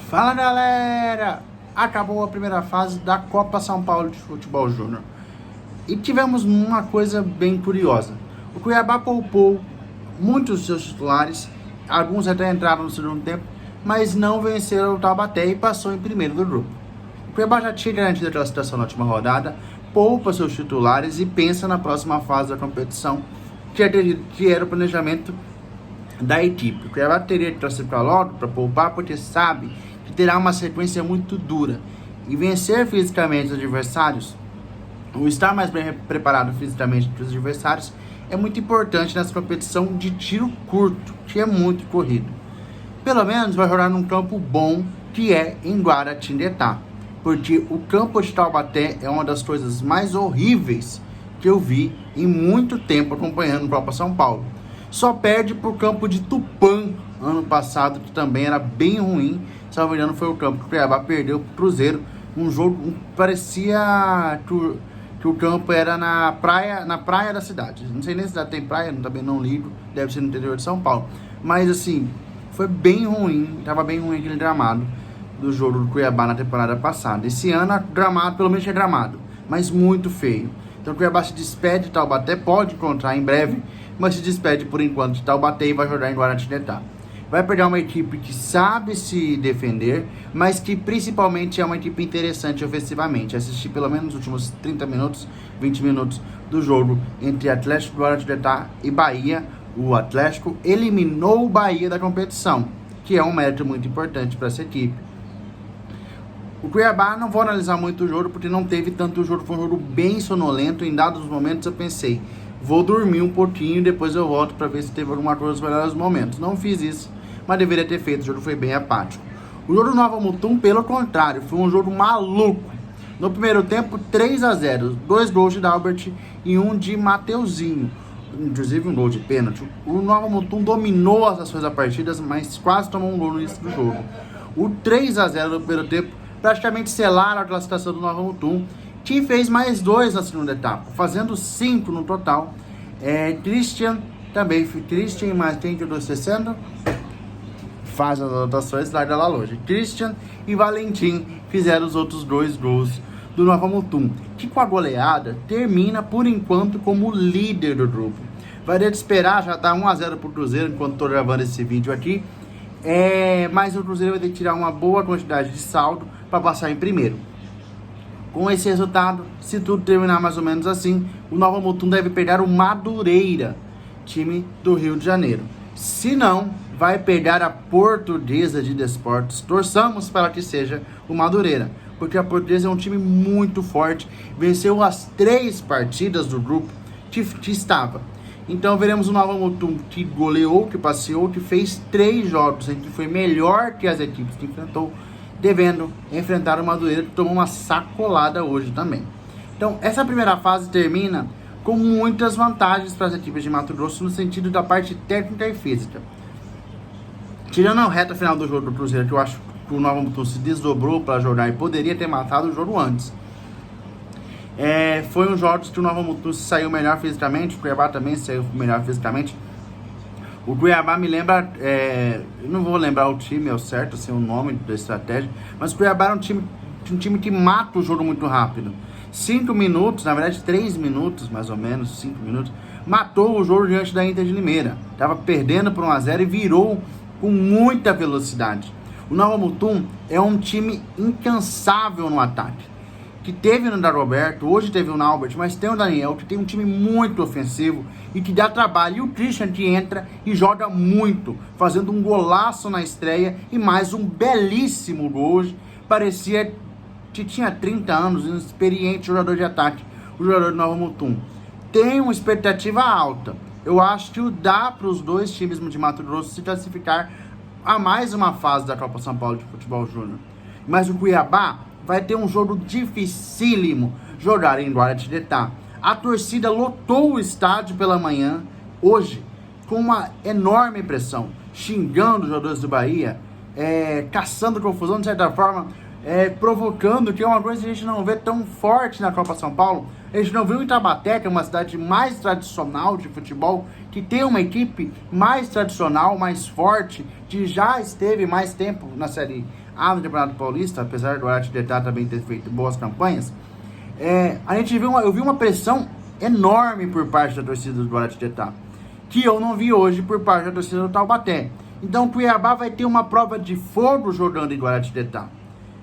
Fala galera! Acabou a primeira fase da Copa São Paulo de Futebol Júnior e tivemos uma coisa bem curiosa. O Cuiabá poupou muitos dos seus titulares, alguns até entraram no segundo tempo, mas não venceram o Taubaté e passou em primeiro do grupo. O Cuiabá já tinha garantido a classificação na última rodada, poupa seus titulares e pensa na próxima fase da competição, que era o planejamento da equipe. O Cuiabá teria que classificar logo para poupar, porque sabe que terá uma sequência muito dura. E vencer fisicamente os adversários, ou estar mais bem preparado fisicamente que os adversários, é muito importante nessa competição de tiro curto, que é muito corrido. Pelo menos vai jogar num campo bom, que é em Guaratinguetá, porque o campo de Taubaté é uma das coisas mais horríveis que eu vi em muito tempo acompanhando o Copa São Paulo. Só perde pro campo de Tupã ano passado, que também era bem ruim. Se não me engano, foi o campo que o Cuiabá perdeu pro Cruzeiro. Um jogo parecia que o campo era na praia da cidade. Não sei nem se cidade tem praia, também não ligo, deve ser no interior de São Paulo. Mas assim, foi bem ruim, tava bem ruim aquele gramado do jogo do Cuiabá na temporada passada. Esse ano, gramado, pelo menos é gramado, mas muito feio. Então o Cuiabá se despede de Taubaté, pode encontrar em breve, mas se despede por enquanto de Taubaté e vai jogar em Guaratinguetá. Vai pegar uma equipe que sabe se defender, mas que principalmente é uma equipe interessante ofensivamente. Assisti pelo menos os últimos 30 minutos, 20 minutos do jogo entre Atlético Guaratinguetá e Bahia. O Atlético eliminou o Bahia da competição, que é um mérito muito importante para essa equipe. O Cuiabá, não vou analisar muito o jogo, porque não teve tanto jogo, foi um jogo bem sonolento. Em dados momentos eu pensei, vou dormir um pouquinho e depois eu volto para ver se teve alguma coisa nos melhores momentos. Não fiz isso, mas deveria ter feito, o jogo foi bem apático. O jogo do Nova Mutum, pelo contrário, foi um jogo maluco. No primeiro tempo, 3-0, 2 gols de Dalbert e um de Mateuzinho, inclusive um gol de pênalti. O Nova Mutum dominou as ações da partida, mas quase tomou um gol no início do jogo. O 3-0 no primeiro tempo praticamente selaram a classificação do Nova Mutum, que fez mais 2 na segunda etapa, fazendo 5 no total. Christian mais quem que eu estou esquecendo? Faz as anotações, larga lá longe. Christian e Valentim fizeram os outros 2 gols do Nova Mutum, que com a goleada termina por enquanto como líder do grupo. Vai ter de esperar, já está 1-0 para o Cruzeiro enquanto estou gravando esse vídeo aqui. Mas o Cruzeiro vai ter que tirar uma boa quantidade de saldo para passar em primeiro. Com esse resultado, se tudo terminar mais ou menos assim, o Nova Mutum deve pegar o Madureira, time do Rio de Janeiro. Se não, vai pegar a Portuguesa de Desportos. Torçamos para que seja o Madureira, porque a Portuguesa é um time muito forte, venceu as 3 partidas do grupo que estava. Então veremos o Nova Mutum que goleou, que passeou, que fez 3 jogos, em que foi melhor que as equipes que enfrentou, devendo enfrentar o Madureira, que tomou uma sacolada hoje também. Então essa primeira fase termina com muitas vantagens para as equipes de Mato Grosso no sentido da parte técnica e física. Tirando a reta final do jogo do Cruzeiro, que eu acho que o Nova Mutum se desdobrou para jogar e poderia ter matado o jogo antes. Foi um jogo que o Nova Mutum saiu melhor fisicamente, o Cuiabá também saiu melhor fisicamente. O Cuiabá me lembra, eu não vou lembrar o time ao certo, assim, o nome da estratégia, mas o Cuiabá era um time que mata o jogo muito rápido. 5 minutos, na verdade 3 minutos, mais ou menos, 5 minutos, matou o jogo diante da Inter de Limeira. Estava perdendo por 1-0 e virou com muita velocidade. O Nova Mutum é um time incansável no ataque, que teve no Dagoberto, hoje teve o Naubert, mas tem o Daniel, que tem um time muito ofensivo e que dá trabalho. E o Christian, que entra e joga muito, fazendo um golaço na estreia e mais um belíssimo gol hoje. Parecia que tinha 30 anos, um experiente jogador de ataque, o jogador do Nova Mutum. Tem uma expectativa alta. Eu acho que dá para os 2 times de Mato Grosso se classificar a mais uma fase da Copa São Paulo de Futebol Júnior. Mas o Cuiabá vai ter um jogo dificílimo jogar em Guaratinguetá. A torcida lotou o estádio pela manhã, hoje, com uma enorme pressão, xingando os jogadores do Bahia, caçando confusão, de certa forma, provocando, que é uma coisa que a gente não vê tão forte na Copa São Paulo, A gente não viu em Taubaté, que é uma cidade mais tradicional de futebol, que tem uma equipe mais tradicional, mais forte, que já esteve mais tempo na Série A do Campeonato Paulista, apesar do Guaratinguetá também ter feito boas campanhas. Eu vi uma pressão enorme por parte da torcida do Guaratinguetá, que eu não vi hoje por parte da torcida do Taubaté. Então o Cuiabá vai ter uma prova de fogo jogando em Guaratinguetá.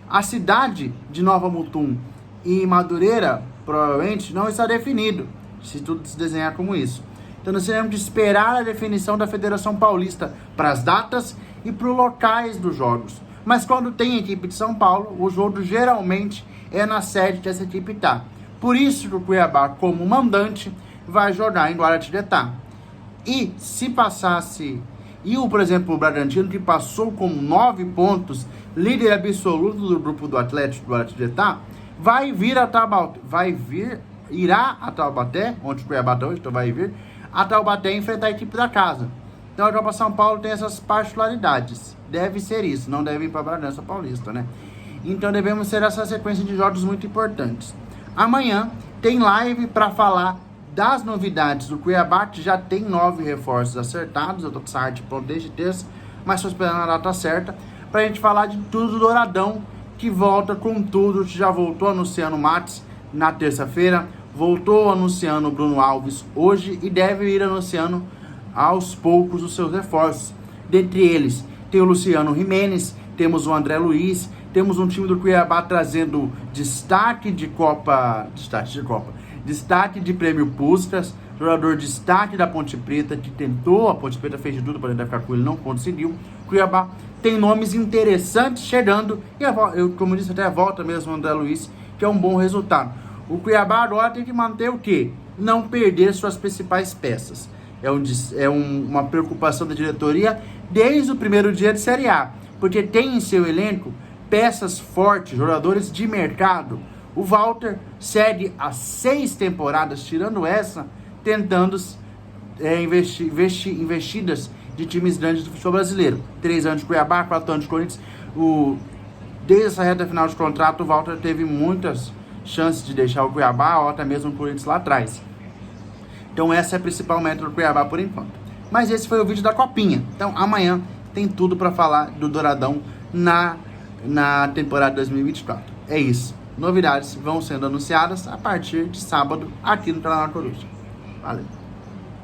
A cidade de Nova Mutum e Madureira provavelmente não está definido, se tudo se desenhar como isso. Então nós teremos de esperar a definição da Federação Paulista para as datas e para os locais dos jogos. Mas quando tem equipe de São Paulo, o jogo geralmente é na sede que essa equipe está. Por isso que o Cuiabá, como mandante, vai jogar em Guaratinguetá. E se passasse... por exemplo, o Bragantino, que passou com 9 pontos, líder absoluto do grupo do Atlético do Guaratinguetá, irá a Taubaté, onde o Cuiabá está hoje, então vai vir a Taubaté enfrentar a equipe da casa. Então a Copa São Paulo tem essas particularidades. Deve ser isso, não deve ir para a Bragança Paulista, né? Então devemos ter essa sequência de jogos muito importantes. Amanhã tem live para falar das novidades do Cuiabá, que já tem 9 reforços acertados. Eu tô com essa arte pronta desde terça, mas estou esperando a data certa para a gente falar de tudo do Douradão, que volta com tudo, que já voltou anunciando o Matos na terça-feira, voltou anunciando o Bruno Alves hoje e deve ir anunciando aos poucos os seus reforços. Dentre eles, tem o Luciano Jimenez, temos o André Luiz, temos um time do Cuiabá trazendo destaque de Prêmio Puskás, jogador destaque da Ponte Preta, que tentou, a Ponte Preta fez de tudo para tentar ficar com ele, não conseguiu. Cuiabá tem nomes interessantes chegando, e como disse, até a volta mesmo do André Luiz, que é um bom resultado. O Cuiabá agora tem que manter o quê? Não perder suas principais peças. Uma preocupação da diretoria desde o primeiro dia de Série A, porque tem em seu elenco peças fortes, jogadores de mercado. O Walter segue há 6 temporadas, tirando essa, tentando investidas de times grandes do futebol brasileiro. 3 anos de Cuiabá, 4 anos de Corinthians. Desde essa reta final de contrato, o Walter teve muitas chances de deixar o Cuiabá, ou até mesmo o Corinthians lá atrás. Então essa é a principal meta do Cuiabá por enquanto. Mas esse foi o vídeo da Copinha. Então amanhã tem tudo para falar do Douradão na temporada 2024. É isso. Novidades vão sendo anunciadas a partir de sábado aqui no canal Coruja. Valeu.